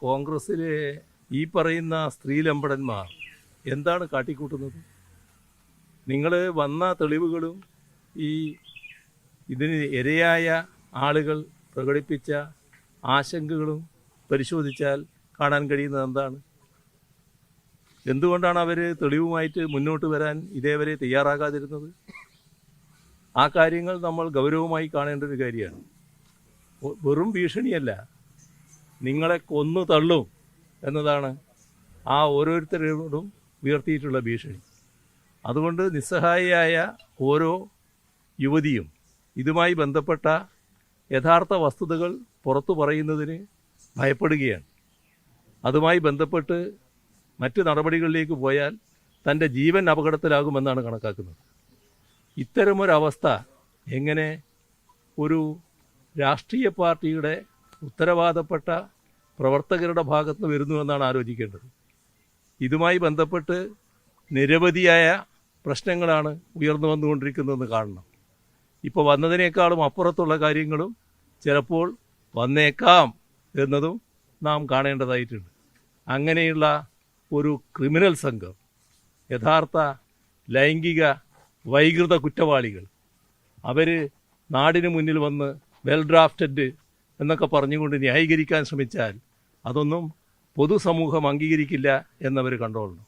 കോൺഗ്രസ്സിലെ ഈ പറയുന്ന സ്ത്രീലമ്പടന്മാർ എന്താണ് കാട്ടിക്കൂട്ടുന്നത്? നിങ്ങൾ വന്ന തെളിവുകളും ഈ ഇതിന് ഇരയായ ആളുകൾ പ്രകടിപ്പിച്ച ആശങ്കകളും പരിശോധിച്ചാൽ കാണാൻ കഴിയുന്നത് എന്താണ്? എന്തുകൊണ്ടാണ് അവർ തെളിവുമായിട്ട് മുന്നോട്ട് വരാൻ ഇതേവരെ തയ്യാറാകാതിരുന്നത്? ആ കാര്യങ്ങൾ നമ്മൾ ഗൗരവമായി കാണേണ്ട ഒരു കാര്യമാണ്. വെറും ഭീഷണിയല്ല, നിങ്ങളെ കൊന്നു തള്ളും എന്നതാണ് ആ ഓരോരുത്തരോടും ഉയർത്തിയിട്ടുള്ള ഭീഷണി. അതുകൊണ്ട് നിസ്സഹായിയായ ഓരോ യുവതിയും ഇതുമായി ബന്ധപ്പെട്ട യഥാർത്ഥ വസ്തുതകൾ പുറത്തു പറയുന്നതിന് ഭയപ്പെടുകയാണ്. അതുമായി ബന്ധപ്പെട്ട് മറ്റ് നടപടികളിലേക്ക് പോയാൽ തൻ്റെ ജീവൻ അപകടത്തിലാകുമെന്നാണ് കണക്കാക്കുന്നത്. ഇത്തരമൊരവസ്ഥ എങ്ങനെ ഒരു രാഷ്ട്രീയ പാർട്ടിയുടെ ഉത്തരവാദപ്പെട്ട പ്രവർത്തകരുടെ ഭാഗത്ത് നിന്ന് വരുന്നുവെന്നാണ് ആലോചിക്കേണ്ടത്. ഇതുമായി ബന്ധപ്പെട്ട് നിരവധിയായ പ്രശ്നങ്ങളാണ് ഉയർന്നു വന്നുകൊണ്ടിരിക്കുന്നതെന്ന് കാണണം. ഇപ്പോൾ വന്നതിനേക്കാളും അപ്പുറത്തുള്ള കാര്യങ്ങളും ചിലപ്പോൾ വന്നേക്കാം എന്നതും നാം കാണേണ്ടതായിട്ടുണ്ട്. അങ്ങനെയുള്ള ഒരു ക്രിമിനൽ സംഘം, യഥാർത്ഥ ലൈംഗിക വൈകൃത കുറ്റവാളികൾ, അവർ നാടിന് മുന്നിൽ വന്ന് വെൽ ഡ്രാഫ്റ്റഡ് എന്നൊക്കെ പറഞ്ഞുകൊണ്ട് ന്യായീകരിക്കാൻ ശ്രമിച്ചാൽ അതൊന്നും പൊതുസമൂഹം അംഗീകരിക്കില്ല എന്നവർ കണ്ടോളണം.